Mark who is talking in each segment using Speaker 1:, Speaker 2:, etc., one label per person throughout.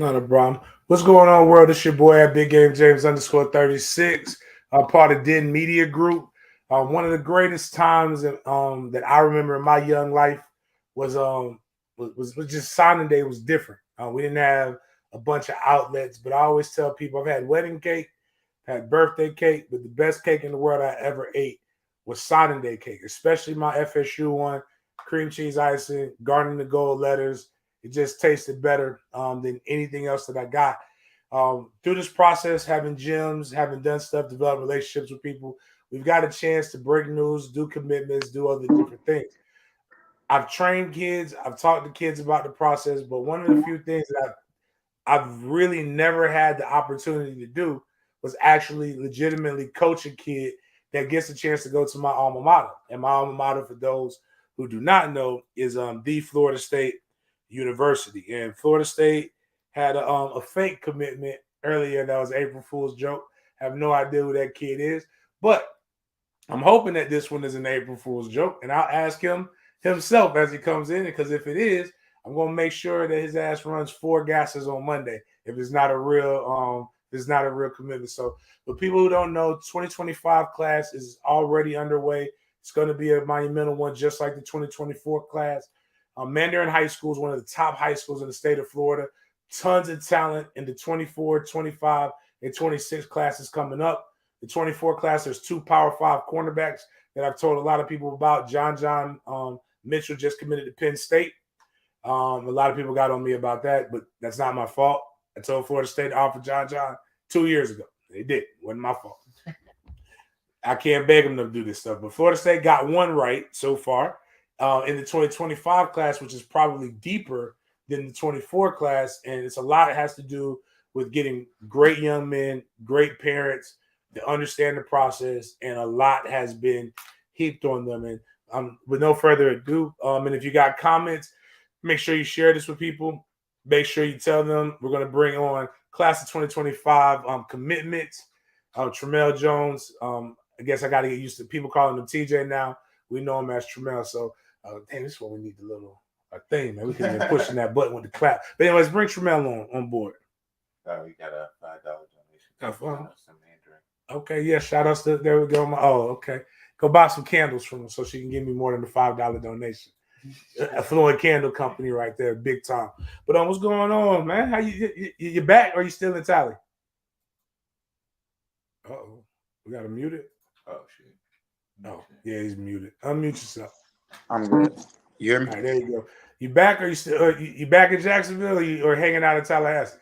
Speaker 1: Not a problem. What's going on, world? It's your boy at Big Game James underscore 36. I'm part of Den Media Group. One of the greatest times that I remember in my young life was was just signing day was different. We didn't have a bunch of outlets, but I always tell people I've had wedding cake, had birthday cake, but the best cake in the world I ever ate was signing day cake, especially my FSU one, cream cheese icing, garden the gold letters. It just tasted better than anything else that I got. Through this process, having gyms, having done stuff, develop relationships with people, we've got a chance to break news, do commitments, do other different things. I've trained kids, I've talked to kids about the process, but one of the few things that I've really never had the opportunity to do was actually legitimately coach a kid that gets a chance to go to my alma mater. And my alma mater, for those who do not know, is the Florida State University. And Florida State had a fake commitment earlier that was April Fool's joke. I have no idea who that kid is, but I'm hoping that this one is an April Fool's joke, and I'll ask him himself as he comes in. Because if it is, I'm gonna make sure that his ass runs 4 gases on Monday. If it's not a real commitment. So, for people who don't know, 2025 class is already underway. It's going to be a monumental one, just like the 2024 class. Mandarin High School is one of the top high schools in the state of Florida. Tons of talent in the 24, 25, and 26 classes coming up. The 24 class, there's 2 Power 5 cornerbacks that I've told a lot of people about. John Mitchell just committed to Penn State. A lot of people got on me about that, but that's not my fault. I told Florida State to offer John 2 years ago. They did. It wasn't my fault. I can't beg them to do this stuff. But Florida State got one right so far in the 2025 class, which is probably deeper than the 24 class. And it's a lot. It has to do with getting great young men, great parents to understand the process. And a lot has been heaped on them. And with no further ado, and if you got comments, make sure you share this with people. Make sure you tell them we're going to bring on class of 2025 commitments. Tramel Jones. I guess I got to get used to people calling him TJ now. We know him as Tramel. So, damn, this is what we need the little thing, man. We can be pushing that button with the clap. But anyways, bring Tramel on board.
Speaker 2: We got a $5 donation.
Speaker 1: Okay, yeah. Shout outs to there we go. Okay. Go buy some candles from her so she can give me more than the $5 donation. A Floyd Candle Company right there, big time. But what's going on, man? How you back or you still in Tally? Uh-oh. We got to mute it.
Speaker 2: Oh shit.
Speaker 1: Oh, yeah, he's muted. Unmute yourself.
Speaker 3: I'm good. You hear me?
Speaker 1: All right, there you go. You back or you still you back in Jacksonville or hanging out in Tallahassee?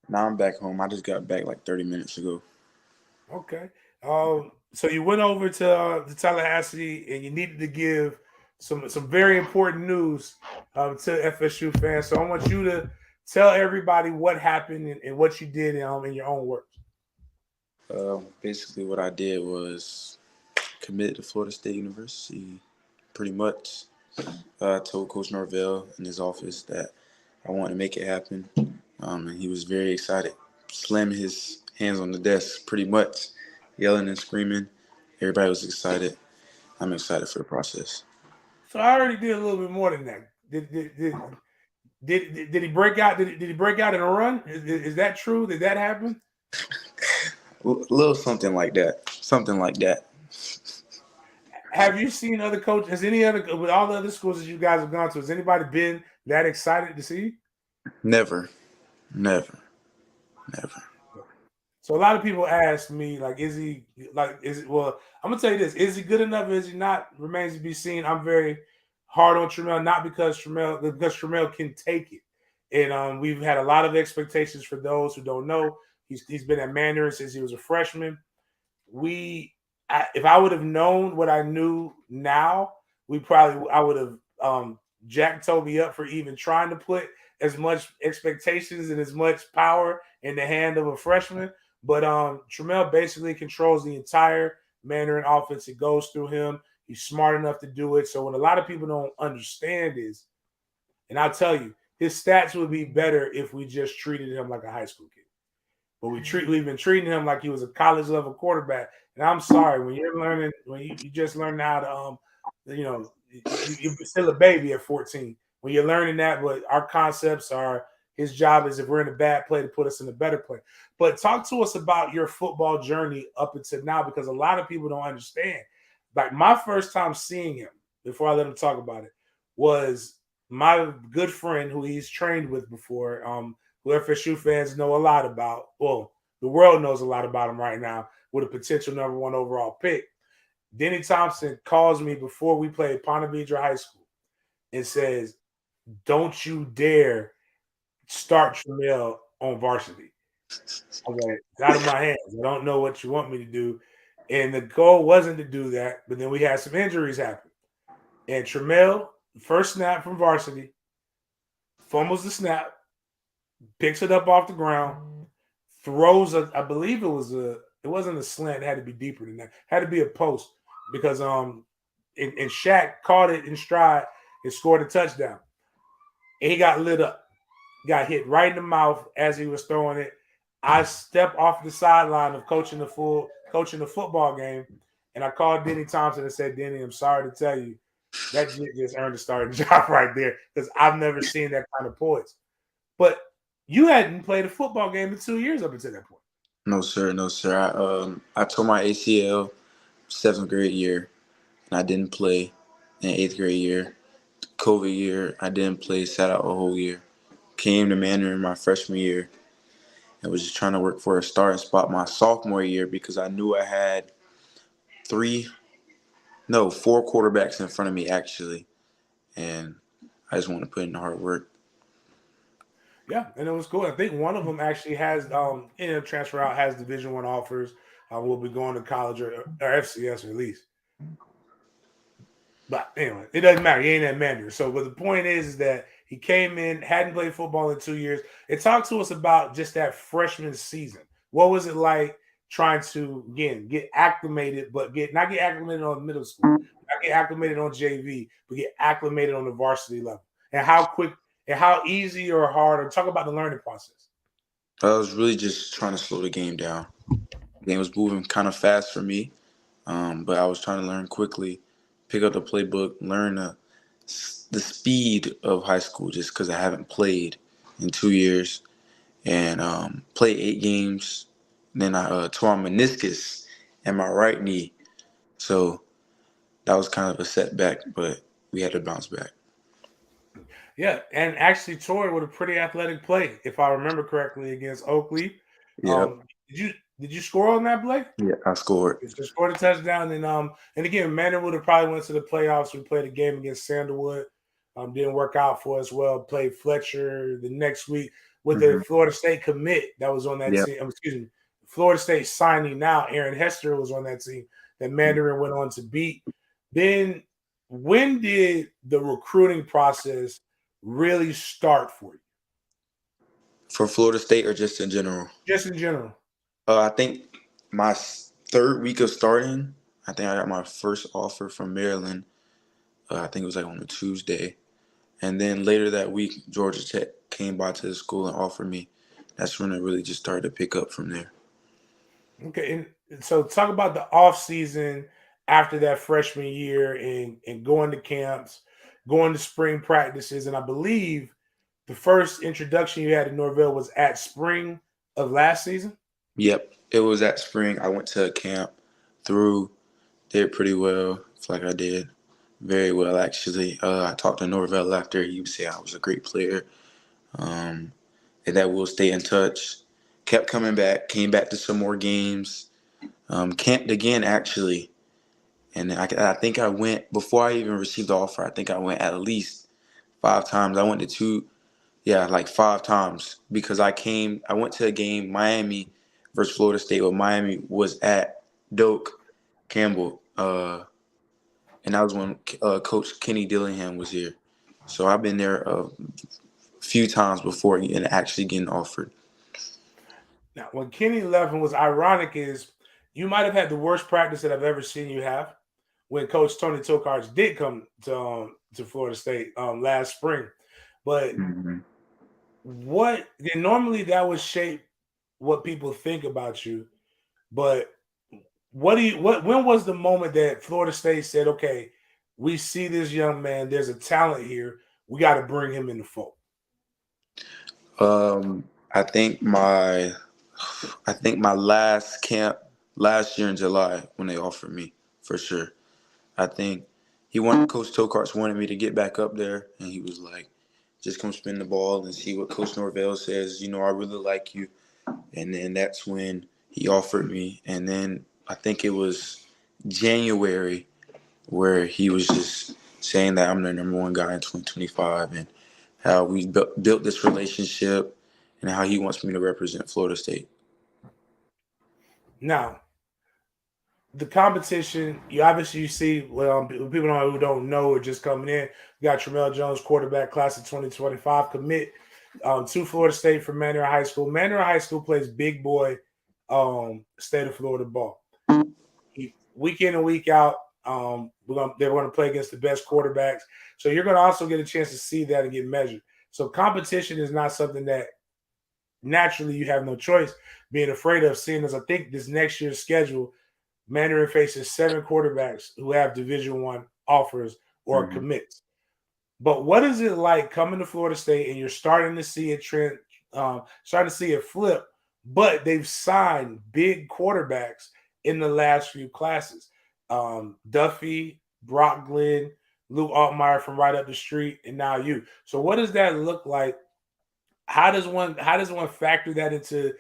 Speaker 3: Now I'm back home. I just got back like 30 minutes ago.
Speaker 1: Okay. So you went over to Tallahassee and you needed to give some very important news to FSU fans. So I want you to tell everybody what happened and what you did in your own words.
Speaker 3: Basically, what I did was commit to Florida State University. Pretty much, I told Coach Norvell in his office that I wanted to make it happen, and he was very excited, slamming his hands on the desk, pretty much, yelling and screaming. Everybody was excited. I'm excited for the process.
Speaker 1: So I already did a little bit more than that. Did he break out? Did he break out in a run? Is that true? Did that happen?
Speaker 3: A little something like that. Something like that.
Speaker 1: Have you seen other coaches? Has any other with all the other schools that you guys have gone to? Has anybody been that excited to see you?
Speaker 3: Never.
Speaker 1: So a lot of people ask me, like, well, I'm gonna tell you this, is he good enough or is he not? Remains to be seen. I'm very hard on Tramel, not because Tramel can take it. And we've had a lot of expectations for those who don't know. He's been at Mandarin since he was a freshman. If I would have known what I knew now, I would have jacked Toby up for even trying to put as much expectations and as much power in the hand of a freshman. But Tramel basically controls the entire Mandarin offense. It goes through him. He's smart enough to do it. So when a lot of people don't understand is, and I'll tell you, his stats would be better if we just treated him like a high school kid. But we've been treating him like he was a college level quarterback. And I'm sorry, when you just learn how to you're still a baby at 14. When you're learning that, but our concepts are His job is, if we're in a bad play, to put us in a better play. But talk to us about your football journey up until now, because a lot of people don't understand. Like, my first time seeing him, before I let him talk about it, was my good friend who he's trained with before, who FSU fans know a lot about. Well, the world knows a lot about him right now, with a potential number 1 overall pick. Denny Thompson calls me before we played Ponte Vedra High School and says, "Don't you dare start Tramel on varsity." I'm like, "It's out of my hands. I don't know what you want me to do." And the goal wasn't to do that, but then we had some injuries happen. And Tramel, first snap from varsity, fumbles the snap, picks it up off the ground, throws I believe it wasn't a slant, it had to be deeper than that. It had to be a post, because and Shaq caught it in stride and scored a touchdown. And he got lit up. Got hit right in the mouth as he was throwing it. I stepped off the sideline of coaching the football game, and I called Denny Thompson and said, "Denny, I'm sorry to tell you, that just earned a starting job right there, because I've never seen that kind of poise." But you hadn't played a football game in 2 years up until that point.
Speaker 3: No, sir. No, sir. I tore my ACL 7th grade year, and I didn't play in 8th grade year. COVID year, I didn't play, sat out a whole year. Came to Mandarin my freshman year and was just trying to work for a starting spot my sophomore year, because I knew I had 4 quarterbacks in front of me, actually. And I just want to put in the hard work.
Speaker 1: Yeah, and it was cool. I think one of them actually has, transfer out, has Division I offers. Will be going to college or FCS at least. But anyway, it doesn't matter. He ain't at Mandarin. So, but the point is that he came in, hadn't played football in 2 years. And talk to us about just that freshman season. What was it like trying to, again, get acclimated, but not get acclimated on middle school, not get acclimated on JV, but get acclimated on the varsity level? And how quick and how easy or hard, or talk about the learning process.
Speaker 3: I was really just trying to slow the game down. The game was moving kind of fast for me, but I was trying to learn quickly, pick up the playbook, learn the speed of high school, just because I haven't played in 2 years, and played 8 games. And then I tore my meniscus in my right knee, so that was kind of a setback, but we had to bounce back.
Speaker 1: Yeah, and actually tore it with a pretty athletic play, if I remember correctly, against Oakley.
Speaker 3: Yep.
Speaker 1: Did you score on that play?
Speaker 3: Yeah, I scored.
Speaker 1: You scored a touchdown, and again, Mandarin would have probably went to the playoffs. We played a game against Sandalwood. Didn't work out for us well. Played Fletcher the next week with the Florida State commit that was on that team. Excuse me, Florida State signing now. Aaron Hester was on that team that Mandarin went on to beat. Then, when did the recruiting process really start for you?
Speaker 3: For Florida State or just in general?
Speaker 1: Just in general.
Speaker 3: I think my 3rd week of starting, I think I got my first offer from Maryland. I think it was like on a Tuesday. And then later that week, Georgia Tech came by to the school and offered me. That's when it really just started to pick up from there.
Speaker 1: Okay, and so talk about the off season after that freshman year, and going to camps, going to spring practices, and I believe the first introduction you had to Norvell was at spring of last season.
Speaker 3: Yep, it was at spring. I went to a camp, did pretty well. I feel like I did very well, actually. I talked to Norvell after. He would say I was a great player, and that we'll stay in touch. Kept coming back, came back to some more games, camped again, actually. And I think I went, before I even received the offer, I think I went at least 5 times. I went to 5 times, because I went to a game, Miami versus Florida State, where Miami was at Doak Campbell. And that was when Coach Kenny Dillingham was here. So I've been there a few times before and actually getting offered.
Speaker 1: Now, when Kenny left, and what's ironic is you might have had the worst practice that I've ever seen you have when Coach Tony Tokarz did come to Florida State last spring. But normally that would shape what people think about you. But when was the moment that Florida State said, okay, we see this young man, there's a talent here, we got to bring him in the fold?
Speaker 3: I think my last camp last year in July when they offered me for sure. I think Coach Tokarts wanted me to get back up there, and he was like, "Just come spin the ball and see what Coach Norvell says. You know, I really like you." And then that's when he offered me, and then I think it was January where he was just saying that I'm the number one guy in 2025, and how we built this relationship, and how he wants me to represent Florida State.
Speaker 1: Now, the competition, you see, people who don't know or just coming in, you got Tramel Jones, quarterback, class of 2025, commit to Florida State from Mandara High School. Mandara High School plays big boy state of Florida ball. Week in and week out, they're going to play against the best quarterbacks. So you're going to also get a chance to see that and get measured. So competition is not something that naturally you have no choice being afraid of, seeing as I think this next year's schedule, Mandarin faces 7 quarterbacks who have Division I offers or commits. But what is it like coming to Florida State and you're starting to see a trend, starting to see it flip, but they've signed big quarterbacks in the last few classes? Duffy, Brock Glenn, Luke Altmaier from right up the street, and now you. So what does that look like? How does one factor that into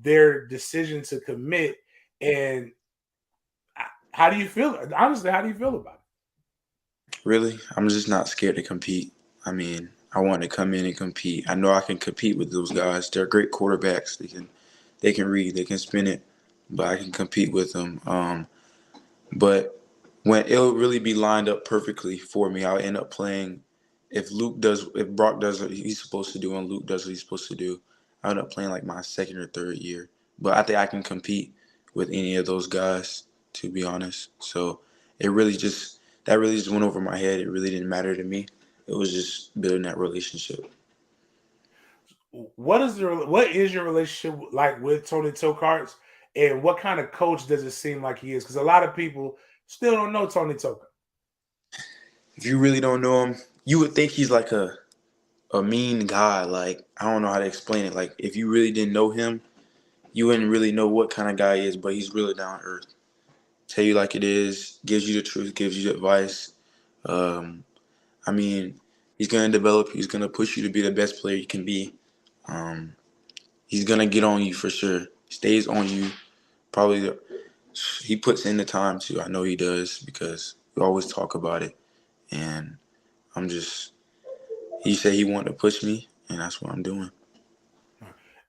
Speaker 1: their decision to commit? And how do you feel? Honestly, how do you feel about it?
Speaker 3: Really, I'm just not scared to compete. I mean, I want to come in and compete. I know I can compete with those guys. They're great quarterbacks. They can read, they can spin it, but I can compete with them. But when it'll really be lined up perfectly for me, I'll end up playing. If Brock does what he's supposed to do, and Luke does what he's supposed to do, I'll end up playing like my second or third year. But I think I can compete with any of those guys, to be honest. So that really just went over my head. It really didn't matter to me. It was just building that relationship.
Speaker 1: What is your relationship like with Tony Tokarts, and what kind of coach does it seem like he is? Because a lot of people still don't know Tony Tokarts.
Speaker 3: If you really don't know him, you would think he's like a mean guy. Like, I don't know how to explain it. Like, if you really didn't know him, you wouldn't really know what kind of guy he is, but he's really down to earth. Tell you like it is, gives you the truth, gives you the advice. I mean, he's going to push you to be the best player you can be. He's going to get on you for sure. Stays on you. Probably he puts in the time too. I know he does, because we always talk about it. And he said he wanted to push me, and that's what I'm doing.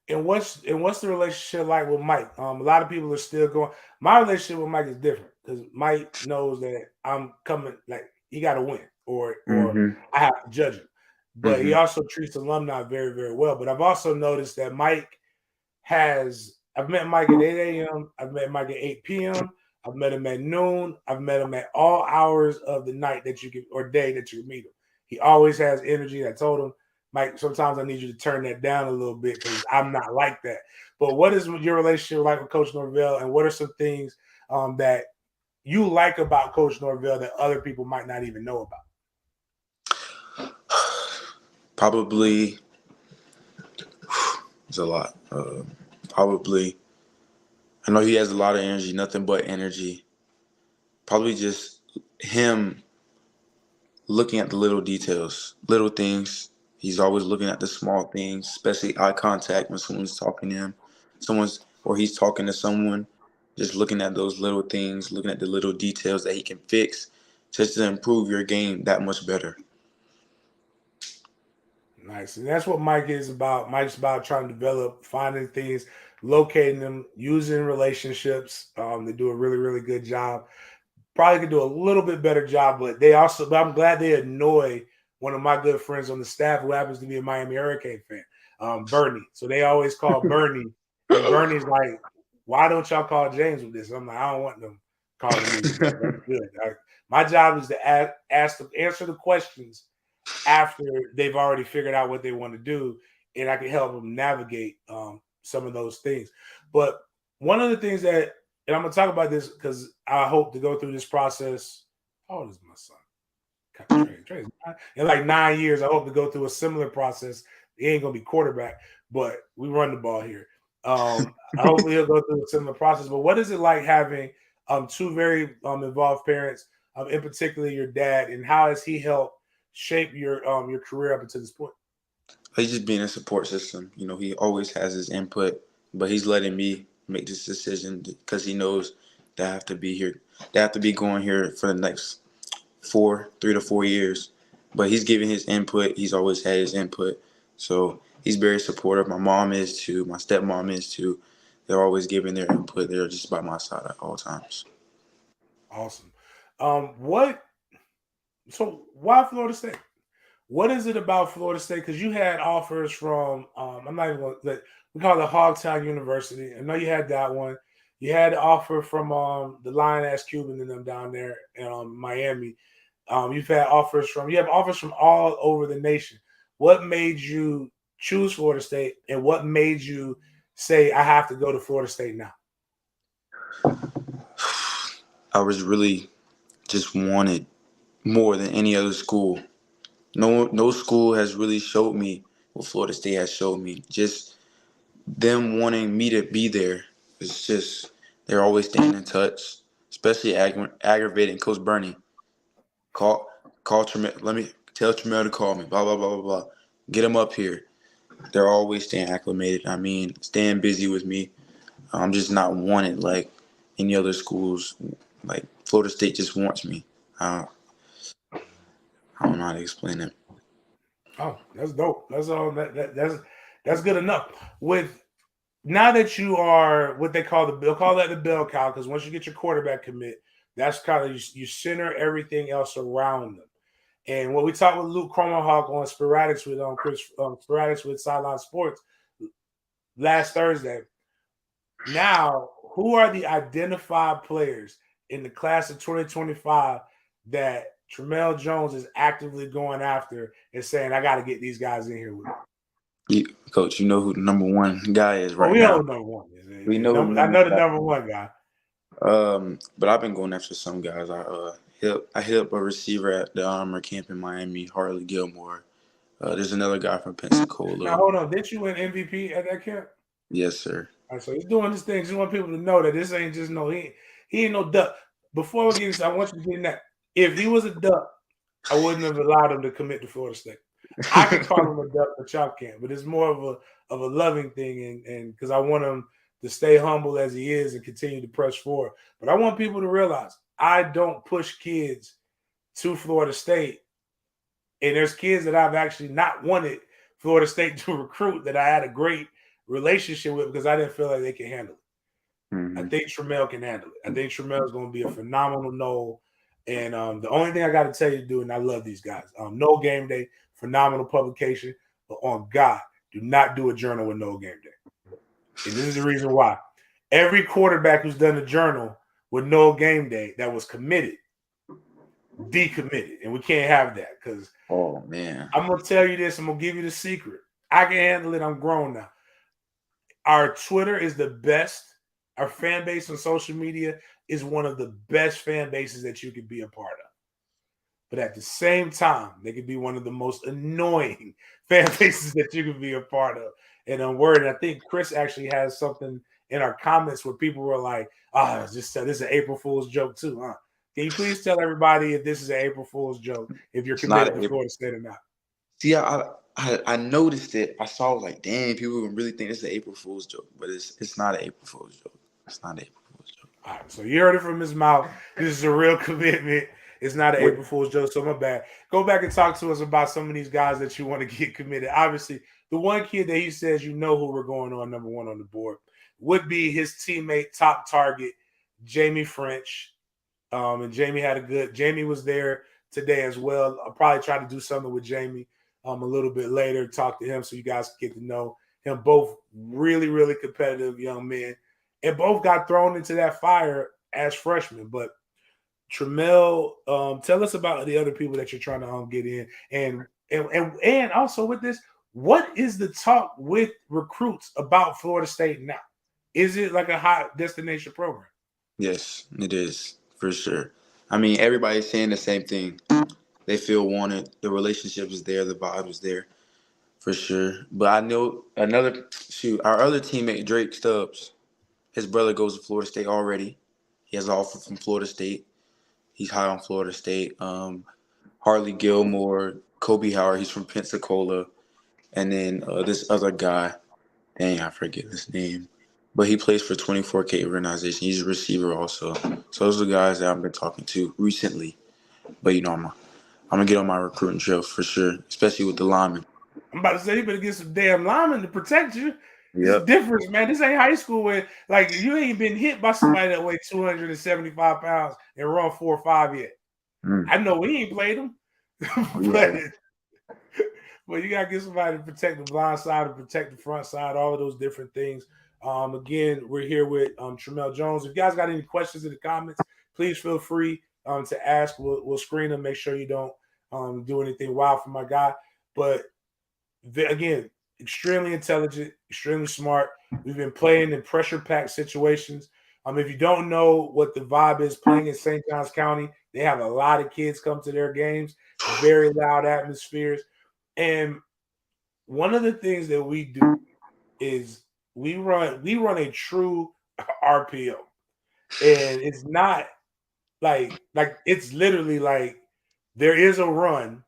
Speaker 1: And what's the relationship like with Mike? A lot of people are still going. My relationship with Mike is different, because Mike knows that I'm coming, like he got to win, or I have to judge him. But he also treats alumni very, very well. But I've also noticed that I've met Mike at 8 a.m. I've met Mike at 8 p.m. I've met him at noon. I've met him at all hours of the night that you can, or day that you can meet him. He always has energy. I told him, Mike, sometimes I need you to turn that down a little bit, because I'm not like that. But what is your relationship like with Coach Norvell, and what are some things that you like about Coach Norvell that other people might not even know about?
Speaker 3: Probably, it's a lot. Probably, I know he has a lot of energy, nothing but energy. Probably just him looking at the little details, little things. He's always looking at the small things, especially eye contact when someone's talking to him, or he's talking to someone. Just looking at those little things, looking at the little details that he can fix, just to improve your game that much better.
Speaker 1: Nice. And that's what Mike is about. Mike's about trying to develop, finding things, locating them, using relationships. They do a really, really good job. Probably could do a little bit better job, but I'm glad they annoy one of my good friends on the staff who happens to be a Miami Hurricane fan, Bernie. So they always call Bernie, and Bernie's like, "Why don't y'all call James with this?" I'm like, "I don't want them calling me with that. That's good. My job is to answer the questions after they've already figured out what they want to do, and I can help them navigate some of those things." But one of the things that, and I'm going to talk about this because I hope to go through this process. How old is my son? In like 9 years, I hope to go through a similar process He ain't gonna be quarterback, but we run the ball here. Hopefully he'll go through a similar process. But what is it like having two very involved parents, in particular your dad, and how has he helped shape your career up until this point?
Speaker 3: He's just being a support system. You know, he always has his input, but he's letting me make this decision because he knows that I have to be here. They have to be going here for the next 3 to 4 years. But he's giving his input. He's always had his input. So he's very supportive. My mom is too. My stepmom is too. They're always giving their input. They're just by my side at all times.
Speaker 1: Awesome. So why Florida State? What is it about Florida State? Because you had offers from I'm not even going to, we call it Hogtown University. I know you had that one. You had an offer from the Lion-ass Cuban and them down there in Miami. You have offers from all over the nation. What made you choose Florida State, and what made you say I have to go to Florida State now?
Speaker 3: I was really just wanted more than any other school. No school has really showed me what Florida State has showed me. Just them wanting me to be there. It's just they're always staying in touch, especially aggravating Coach Bernie. Call Tremel. Let me tell Tremel to call me. Blah blah blah blah blah. Get him up here. They're always staying acclimated. I mean, staying busy with me. I'm just not wanted like any other schools. Like Florida State just wants me. I don't know how to explain it.
Speaker 1: Oh, that's dope. That's all. That's good enough. With now that you are what they call the bell cow, because once you get your quarterback commit, that's kind of you center everything else around them. And what we talked with Luke Cromerhawk on Sporadics with Sporadics with Sideline Sports last Thursday. Now, who are the identified players in the class of 2025 that Tremel Jones is actively going after and saying, I got to get these guys in here with me?
Speaker 3: Coach, you know who the number one guy is right now.
Speaker 1: We know who number one is.
Speaker 3: We know
Speaker 1: I know the number one guy.
Speaker 3: But I've been going after some guys. I hit up a receiver at the Armor Camp in Miami, Harley Gilmore. There's another guy from Pensacola.
Speaker 1: Now, hold on. Didn't you win MVP at that camp?
Speaker 3: Yes, sir.
Speaker 1: All right, so he's doing this thing. Just want people to know that this ain't just he ain't no duck. Before we get this, I want you to get in that. If he was a duck, I wouldn't have allowed him to commit to Florida State. I can call him a duck, but y'all can't. But it's more of a loving thing, and because I want him to stay humble as he is and continue to press forward. But I want people to realize I don't push kids to Florida State. And there's kids that I've actually not wanted Florida State to recruit that I had a great relationship with because I didn't feel like they could handle it. Mm-hmm. I think Tremel can handle it. I think Tremel is going to be a phenomenal Nole. And the only thing I got to tell you to do, and I love these guys, Nole Game Day, phenomenal publication. But on God, do not do a journal with Nole Game Day. And this is the reason why. Every quarterback who's done a journal with Nole Game Day that was committed, decommitted. And we can't have that because
Speaker 3: oh man.
Speaker 1: I'm gonna tell you this, I'm gonna give you the secret. I can handle it. I'm grown now. Our Twitter is the best. Our fan base on social media is one of the best fan bases that you could be a part of. But at the same time, they could be one of the most annoying fan bases that you could be a part of. And I'm worried. I think Chris actually has something in our comments where people were like, this is an April Fool's joke too, huh? Can you please tell everybody if this is an April Fool's joke, if you're committed to Florida State or not?
Speaker 3: See, I noticed it. I saw like, damn, people really think it's an April Fool's joke, but it's not an April Fool's joke. It's not an April Fool's joke.
Speaker 1: All right, so you heard it from his mouth. This is a real commitment. It's not an April Fool's joke, so my bad. Go back and talk to us about some of these guys that you want to get committed. Obviously, the one kid that he says you know who we're going on number one on the board would be his teammate, top target, Jamie French. And Jamie was there today as well. I'll probably try to do something with Jamie a little bit later, talk to him so you guys can get to know him. Both really, really competitive young men. And both got thrown into that fire as freshmen. But Tremel, tell us about the other people that you're trying to get in. And also with this, what is the talk with recruits about Florida State now? Is it like a hot destination program?
Speaker 3: Yes, it is, for sure. I mean, everybody's saying the same thing. They feel wanted. The relationship is there. The vibe is there. for sure. But I know our other teammate Drake Stubbs, his brother goes to Florida State already. He has an offer from Florida State. He's high on Florida State. Harley Gilmore, Kobe Howard, he's from Pensacola. And then this other guy, dang, I forget his name. But he plays for 24K organization. He's a receiver also. So those are the guys that I've been talking to recently. But, I'm going to get on my recruiting trail for sure, especially with the linemen.
Speaker 1: I'm about to say, you better get some damn linemen to protect you.
Speaker 3: Yep.
Speaker 1: It's different, man. This ain't high school where, like, you ain't been hit by somebody that weigh 275 pounds and run 4.5 yet. I know we ain't played them. But you got to get somebody to protect the blind side and protect the front side, all of those different things. Again, we're here with Tramel Jones. If you guys got any questions in the comments, please feel free to ask. We'll screen them. Make sure you don't do anything wild for my guy. But again, extremely intelligent, extremely smart. We've been playing in pressure-packed situations. If you don't know what the vibe is playing in St. Johns County, they have a lot of kids come to their games, very loud atmospheres. And one of the things that we do is we run a true RPO. And it's not like it's literally like there is a run,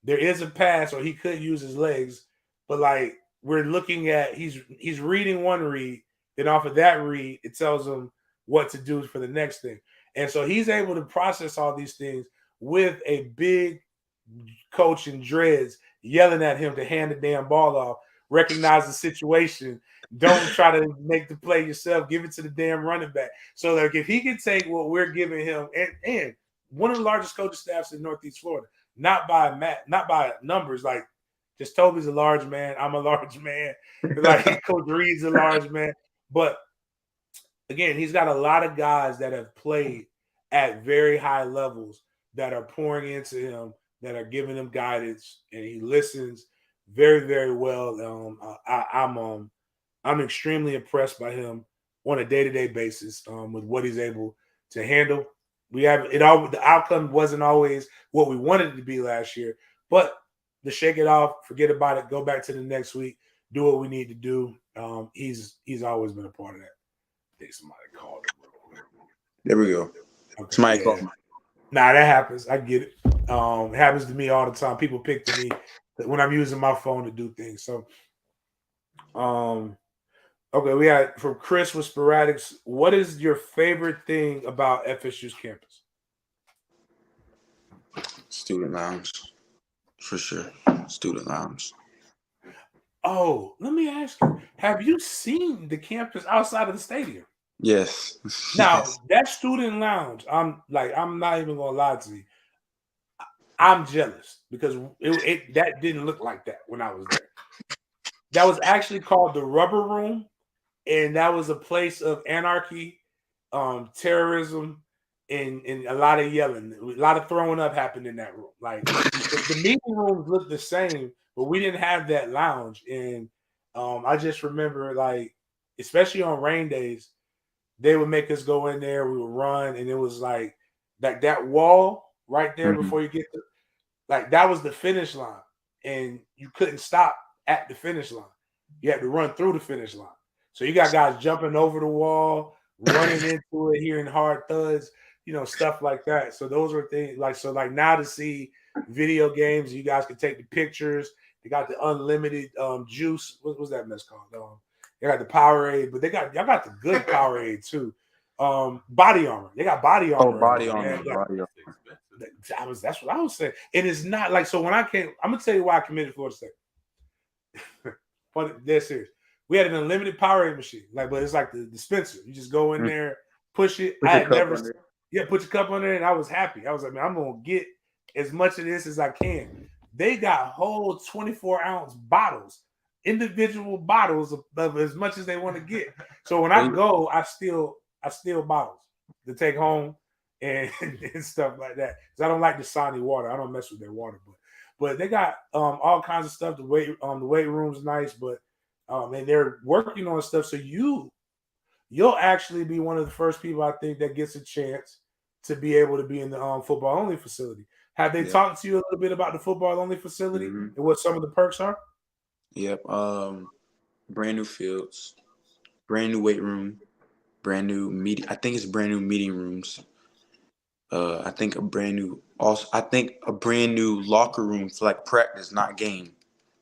Speaker 1: there is a pass, or he could use his legs, but like we're looking at he's reading one read, then off of that read, it tells him what to do for the next thing. And so he's able to process all these things with a big coach in dreads yelling at him to hand the damn ball off, recognize the situation, don't try to make the play yourself, give it to the damn running back. So like if he can take what we're giving him, and one of the largest coaching staffs in Northeast Florida, not by numbers, like just Toby's a large man, I'm a large man, like Coach Reed's a large man. But again, he's got a lot of guys that have played at very high levels that are pouring into him, that are giving him guidance, and he listens very, very well. I'm extremely impressed by him on a day-to-day basis with what he's able to handle. The outcome wasn't always what we wanted it to be last year, but to shake it off, forget about it, go back to the next week, do what we need to do. He's always been a part of that. I think somebody called him real quick.
Speaker 3: There we go.
Speaker 1: Okay,
Speaker 3: somebody called him.
Speaker 1: Nah, that happens. I get it. It happens to me all the time. People pick to me when I'm using my phone to do things. So, okay, we had from Chris with Sporadics. What is your favorite thing about FSU's campus?
Speaker 3: Student lounge, for sure. Student lounge.
Speaker 1: Oh, let me ask you: have you seen the campus outside of the stadium?
Speaker 3: Yes.
Speaker 1: Now
Speaker 3: Yes.
Speaker 1: that student lounge, I'm not even gonna lie to you. I'm jealous because that didn't look like that when I was there. That was actually called the Rubber Room, and that was a place of anarchy, terrorism, and a lot of yelling. A lot of throwing up happened in that room. Like the meeting rooms looked the same, but we didn't have that lounge. And I just remember, like, especially on rain days, they would make us go in there. We would run, and it was like that wall right there before you get to, like, that was the finish line, and you couldn't stop at the finish line. You had to run through the finish line. So you got guys jumping over the wall, running into it, hearing hard thuds, stuff like that. So those were things like now to see video games, you guys can take the pictures. They got the unlimited juice. What was that mess called? They got the Powerade, but y'all got the good Powerade too. Body armor. They got body armor.
Speaker 3: Oh, body armor.
Speaker 1: That's what I was saying. It is not like, so when I came, I'm gonna tell you why I committed Florida State. But they're serious. We had an unlimited Powerade machine, but it's like the dispenser. You just go in there, push it. Put your cup on there, and I was happy. I was like, man, I'm gonna get as much of this as I can. They got whole 24-ounce bottles, individual bottles of as much as they want to get. So when I go, I steal bottles to take home and stuff like that. Because I don't like the Dasani water. I don't mess with their water, but they got all kinds of stuff. The weight room's nice, but and they're working on stuff. So you'll actually be one of the first people, I think, that gets a chance to be able to be in the football only facility. Have they talked to you a little bit about the football only facility and what some of the perks are?
Speaker 3: Yep. Brand new fields, brand new weight room, brand new meeting. I think it's brand new meeting rooms. I think a brand new also. I think a brand new locker room for like practice, not game.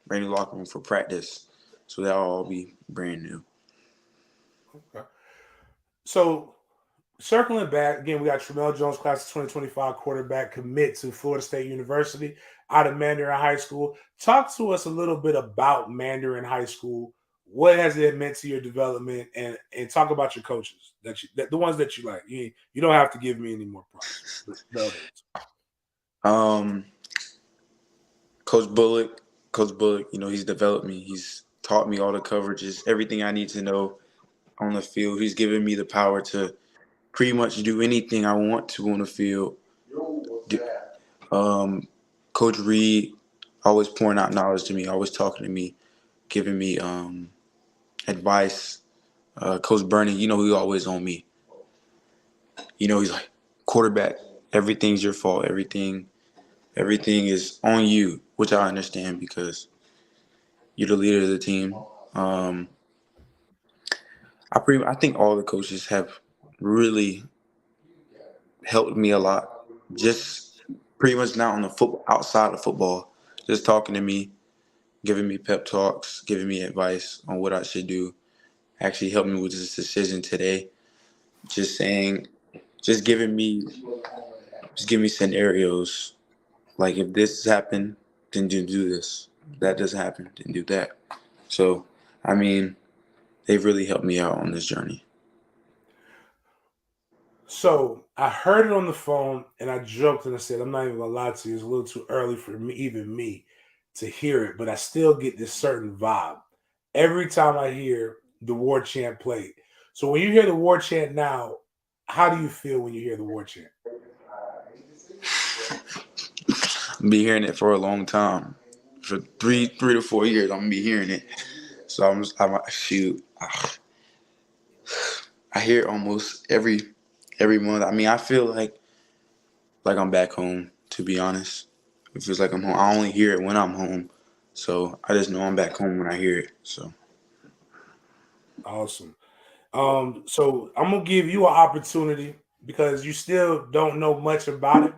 Speaker 3: Brand new locker room for practice. So that'll all be brand new.
Speaker 1: Okay. So circling back again, we got Tramel Jones, class of 2025 quarterback, commit to Florida State University out of Mandarin High School. Talk to us a little bit about Mandarin High School. What has it meant to your development, and talk about your coaches the ones that you like. You don't have to give me any more props. The other ones.
Speaker 3: Um, Coach Bullock, he's developed me. He's taught me all the coverages, everything I need to know on the field. He's given me the power to pretty much do anything I want to on the field. Um, Coach Reed always pouring out knowledge to me, always talking to me, giving me advice. Coach Bernie, he always on me. He's like, quarterback, everything's your fault. Everything is on you, which I understand because you're the leader of the team. I think all the coaches have really helped me a lot. Just pretty much now on the football, outside of football, just talking to me, giving me pep talks, giving me advice on what I should do. Actually helped me with this decision today. Just saying, just giving me scenarios like if this happened, then do this. If that doesn't happen, then do that. So, I mean, they've really helped me out on this journey.
Speaker 1: So I heard it on the phone and I joked and I said, I'm not even gonna lie to you, it's a little too early for me, even me, to hear it, but I still get this certain vibe every time I hear the war chant played. So when you hear the war chant now, how do you feel when you hear the war chant?
Speaker 3: I'll be hearing it for a long time. For three to 4 years, I'm gonna be hearing it. So shoot. I hear it almost every month. I mean, I feel like I'm back home. To be honest, it feels like I'm home. I only hear it when I'm home, so I just know I'm back home when I hear it. So
Speaker 1: Awesome. So I'm gonna give you an opportunity because you still don't know much about it.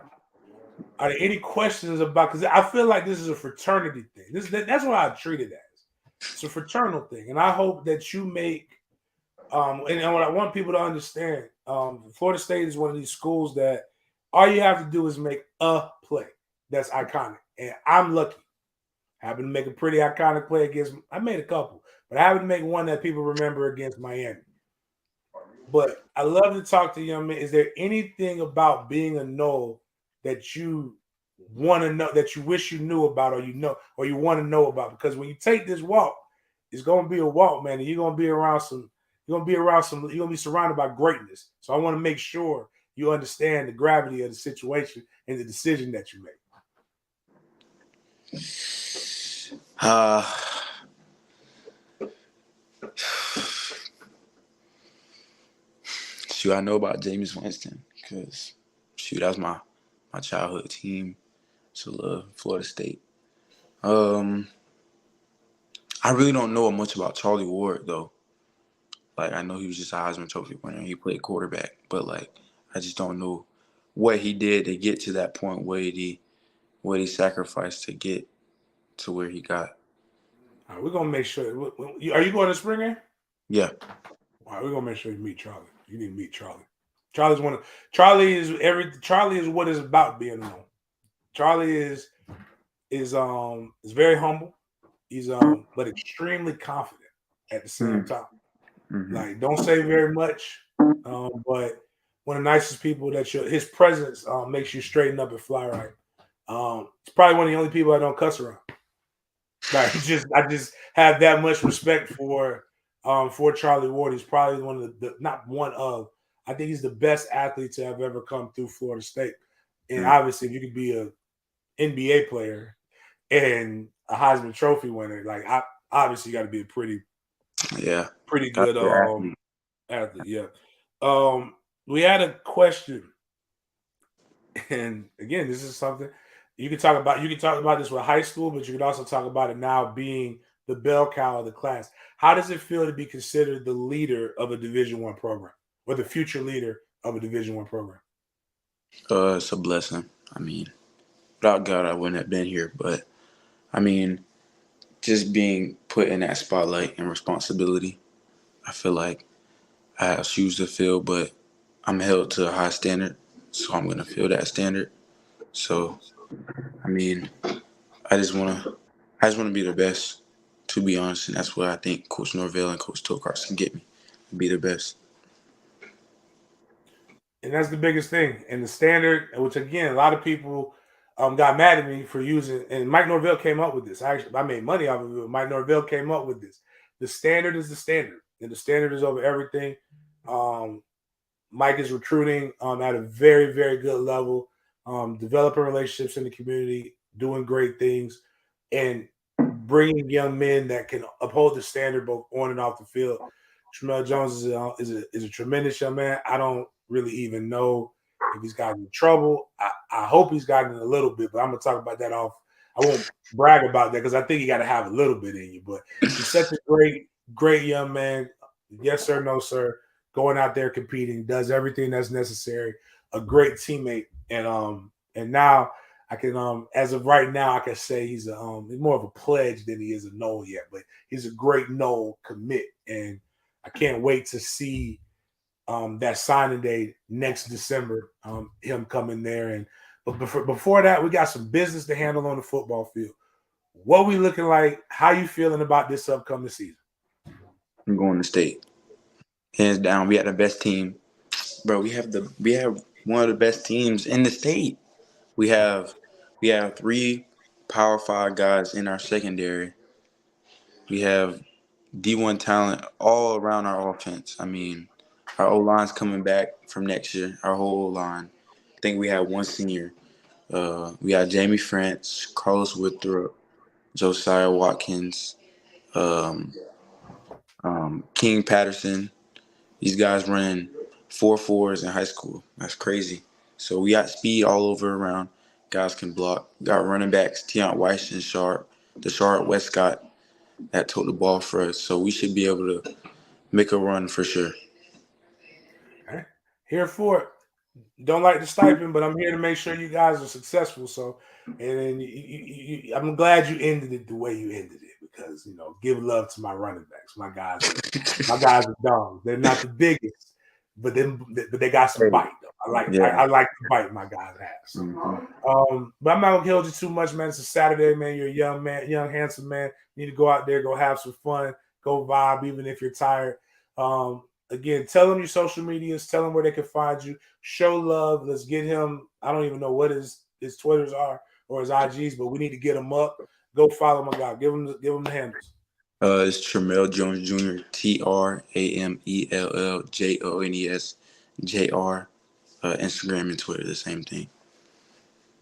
Speaker 1: Are there any questions about? Because I feel like this is a fraternity thing. That's what I treat it as. It's a fraternal thing, and I hope that you make. And what I want people to understand, Florida State is one of these schools that all you have to do is make a play that's iconic. And I'm lucky. I happened to make a pretty iconic play against. I made a couple, but I happened to make one that people remember against Miami. But I love to talk to young men. Is there anything about being a Nole that you want to know, that you wish you knew about, or you want to know about? Because when you take this walk, it's going to be a walk, man, and you're going to be around some. You're going to be surrounded by greatness. So I want to make sure you understand the gravity of the situation and the decision that you make.
Speaker 3: Shoot, I know about Jameis Winston because that was my childhood team. So love Florida State. I really don't know much about Charlie Ward though. Like I know he was just a Heisman Trophy winner. He played quarterback, but like I just don't know what he did to get to that point. What he sacrificed to get to where he got.
Speaker 1: All right, we're gonna make sure. Are you going to spring game?
Speaker 3: Yeah.
Speaker 1: All right, we're gonna make sure you meet Charlie. You need to meet Charlie. Charlie is what it's about being known. Charlie is very humble. He's but extremely confident at the same time.
Speaker 3: Mm-hmm.
Speaker 1: Like don't say very much, but one of the nicest people that his presence makes you straighten up and fly right. It's probably one of the only people I don't cuss around. Like I just have that much respect for Charlie Ward. He's probably one of the not one of. I think he's the best athlete to have ever come through Florida State. And obviously, if you could be a NBA player and a Heisman Trophy winner, like obviously you got to be a pretty good athlete. Yeah. We had a question, and again, this is something you can talk about. You can talk about this with high school, but you can also talk about it now being the bell cow of the class. How does it feel to be considered the leader of a Division I program or the future leader of a Division I program?
Speaker 3: It's a blessing. I mean, without God, I wouldn't have been here. But I mean, just being put in that spotlight and responsibility, I feel like I have shoes to fill, but I'm held to a high standard, so I'm gonna fill that standard. So, I mean, I just wanna be the best, to be honest, and that's what I think Coach Norvell and Coach Tokars can get me, be the best.
Speaker 1: And that's the biggest thing. And the standard, which again, a lot of people got mad at me for using, and Mike Norvell came up with this. I made money off of it. Mike Norvell came up with this. The standard is the standard, and the standard is over everything. Mike is recruiting at a very, very good level, developing relationships in the community, doing great things, and bringing young men that can uphold the standard both on and off the field. Tramel Jones is a tremendous young man. I don't really even know if he's gotten in trouble. I hope he's gotten in a little bit, but I'm going to talk about that off. I won't brag about that because I think you got to have a little bit in you. But he's such a great young man. Yes, sir, no, sir. Going out there competing, does everything that's necessary. A great teammate, and now I can as of right now I can say he's more of a pledge than he is a Noel yet, but he's a great Noel commit, and I can't wait to see that signing day next December. Him coming there, but before that, we got some business to handle on the football field. What we looking like? How you feeling about this upcoming season?
Speaker 3: I'm going to state. Hands down, we have the best team, bro. We have one of the best teams in the state. We have 3 Power 5 guys in our secondary. We have D1 talent all around our offense. I mean, our O line's coming back from next year. Our whole O line. I think we have 1 senior. We got Jamie France, Carlos Withrop, Josiah Watkins, King Patterson. These guys ran 4.4s in high school. That's crazy. So we got speed all over around. Guys can block. Got running backs, Tiant Weiss and Deshaun Westcott that took the ball for us. So we should be able to make a run for sure.
Speaker 1: Okay. Here for it. Don't like the stipend, but I'm here to make sure you guys are successful. So, and I'm glad you ended it the way you ended it because give love to my running backs. My guys are dogs. They're not the biggest, but they got some bite. Though. I like the bite my guys have. So, but I'm not gonna hold you too much, man. It's a Saturday, man. You're a young man, young handsome man. You need to go out there, go have some fun, go vibe, even if you're tired. Again, tell them your social medias, tell them where they can find you. Show love. Let's get him. I don't even know what his Twitters are or his IGs, but we need to get him up. Go follow my guy. Give him the handles.
Speaker 3: It's Tramel Jones Jr. TRAMELL JONES JR. Instagram and Twitter, the same thing.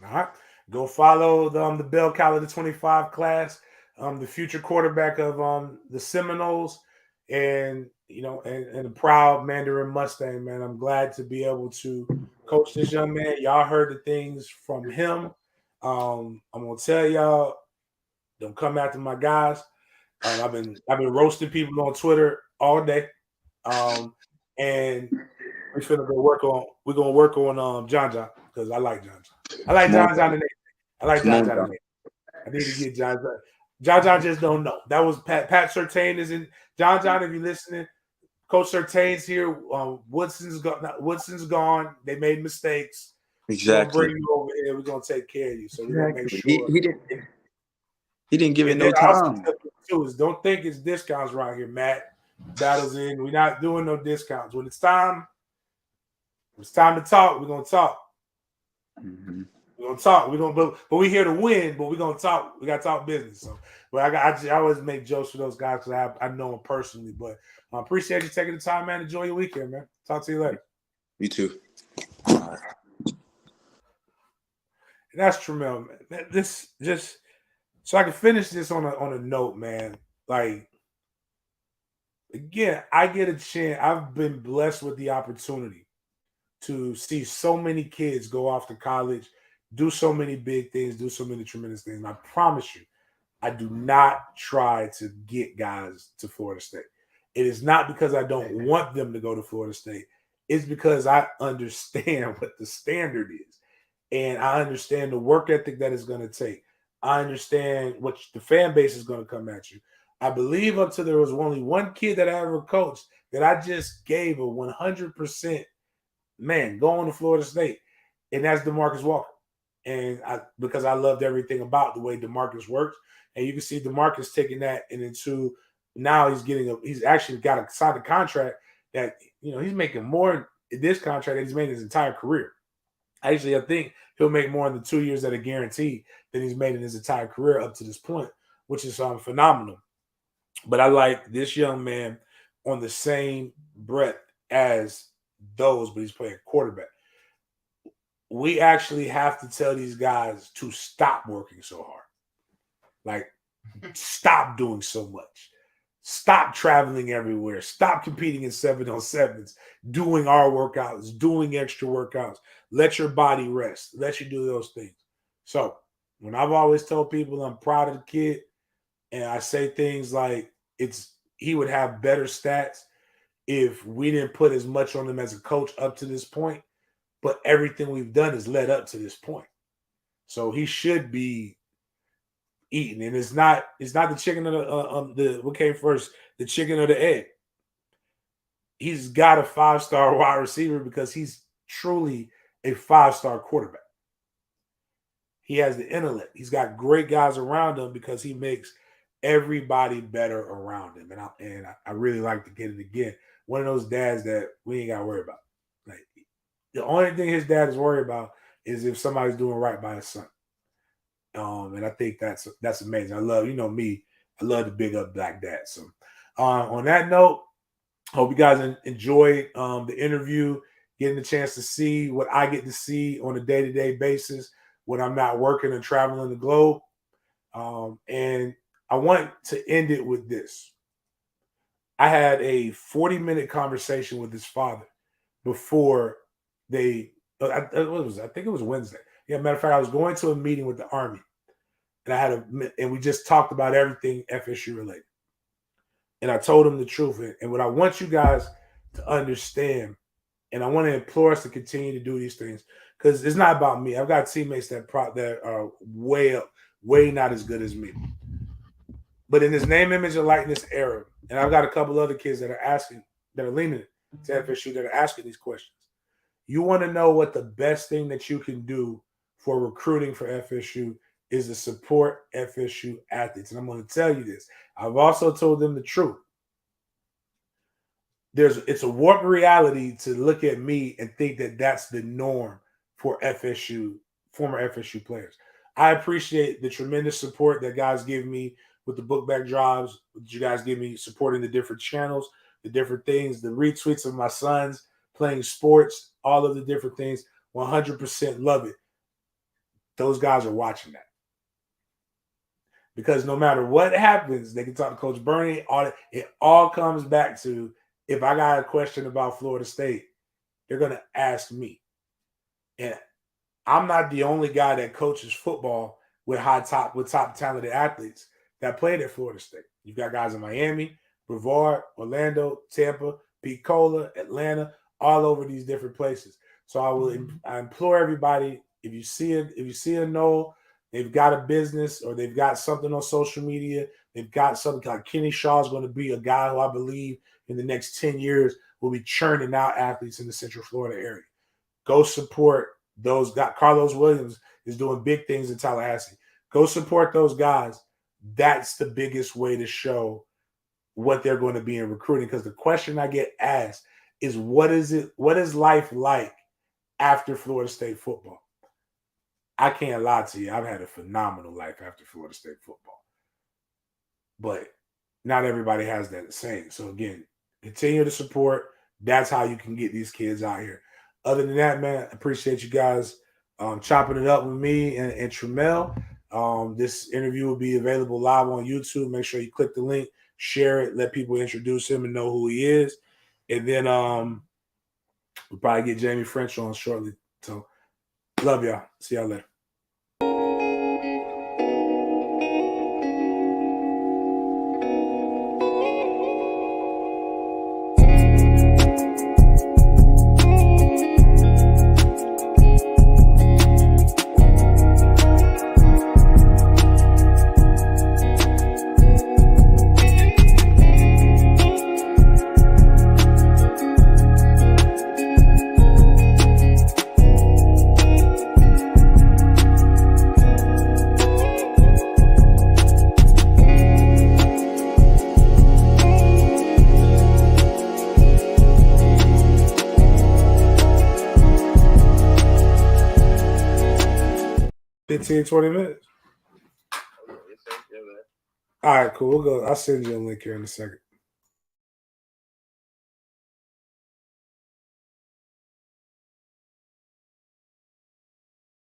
Speaker 1: All right. Go follow the bell cow of the 25 class, the future quarterback of the Seminoles, and and a proud Mandarin Mustang, man. I'm glad to be able to coach this young man. Y'all heard the things from him. I'm gonna tell y'all, don't come after my guys. I've been roasting people on Twitter all day, and we're gonna work on John because I like John. I like John. I like John. I need to get John. John just don't know. That was Pat Surtain is in John. If you're listening, Coach Surtain's here. Woodson's gone. They made mistakes.
Speaker 3: Exactly.
Speaker 1: We're gonna bring you over here. We're gonna take care of you. So we're gonna make sure.
Speaker 3: He didn't give it no time.
Speaker 1: Don't think it's discounts right here, Matt. Battles in. We're not doing no discounts. When it's time to talk. We're gonna talk.
Speaker 3: Mm-hmm.
Speaker 1: We're gonna talk. But we're here to win. But we're gonna talk. We gotta talk business. So, but I always make jokes for those guys because I know them personally. But I appreciate you taking the time, man. Enjoy your weekend, man. Talk to you later.
Speaker 3: You too.
Speaker 1: And that's Tramel, man. This just so I can finish this on a note, man. Like again, I get a chance. I've been blessed with the opportunity to see so many kids go off to college, do so many big things, do so many tremendous things. And I promise you, I do not try to get guys to Florida State. It is not because I don't want them to go to Florida State. It's because I understand what the standard is. And I understand the work ethic that it's going to take. I understand what the fan base is going to come at you. I believe up to there was only one kid that I ever coached that I just gave a 100% man going to Florida State, and that's DeMarcus Walker. And because I loved everything about the way DeMarcus works, and you can see DeMarcus taking that and into now he's actually got a signed a contract that he's making more in this contract than he's made his entire career. Actually, I think he'll make more in the 2 years that are guaranteed than he's made in his entire career up to this point, which is phenomenal. But I like this young man on the same breadth as those, but he's playing quarterback. We actually have to tell these guys to stop working so hard. Like, stop doing so much. Stop traveling everywhere. Stop competing in 7-on-7s, doing our workouts, doing extra workouts. Let your body rest. Let you do those things. So when I've always told people I'm proud of the kid, and I say things like he would have better stats if we didn't put as much on him as a coach up to this point, but everything we've done has led up to this point. So he should be eating, and it's not the chicken or the what came first, the chicken or the egg. He's got a 5-star wide receiver because he's truly a 5-star quarterback. He has the intellect. He's got great guys around him because he makes everybody better around him. And I really like to get it again. One of those dads that we ain't got to worry about. Like, the only thing his dad is worried about is if somebody's doing right by his son. And I think that's amazing. I love, me, I love to big up black dads. So on that note, hope you guys enjoyed the interview, getting the chance to see what I get to see on a day-to-day basis when I'm not working and traveling the globe. And I want to end it with this. I had a 40-minute conversation with his father before I think it was Wednesday. Yeah, matter of fact, I was going to a meeting with the Army, and we just talked about everything FSU related. And I told him the truth. And what I want you guys to understand, and I want to implore us to continue to do these things, because it's not about me. I've got teammates that are way not as good as me. But in this name, image, and likeness era, and I've got a couple other kids that are leaning to FSU that are asking these questions. You want to know what the best thing that you can do for recruiting for FSU is to support FSU athletes. And I'm going to tell you this. I've also told them the truth. It's a warped reality to look at me and think that that's the norm for former FSU players. I appreciate the tremendous support that guys give me with the book bag drives, that you guys give me supporting the different channels, the different things, the retweets of my sons playing sports, all of the different things. 100% love it. Those guys are watching that. Because no matter what happens, they can talk to Coach Bernie. It all comes back to, if I got a question about Florida State, they're going to ask me. And I'm not the only guy that coaches football with top talented athletes that played at Florida State. You've got guys in Miami, Brevard, Orlando, Tampa, Pensacola, Atlanta, all over these different places. So I implore everybody, if you see a Noel, they've got a business or they've got something on social media, they've got something like Kenny Shaw is going to be a guy who I believe in the next 10 years will be churning out athletes in the Central Florida area. Go support those guys. Carlos Williams is doing big things in Tallahassee. Go support those guys. That's the biggest way to show what they're going to be in recruiting. Because the question I get asked is, what is life like after Florida State football? I can't lie to you. I've had a phenomenal life after Florida State football. But not everybody has that same. So again, continue to support. That's how you can get these kids out here. Other than that, man, I appreciate you guys chopping it up with me and Tramel. This interview will be available live on YouTube. Make sure you click the link, share it, let people introduce him and know who he is. And then we'll probably get Jamie French on shortly. So love y'all. See y'all later. 15, 20 minutes. All right, cool. We'll go. I'll send you a link here in a second.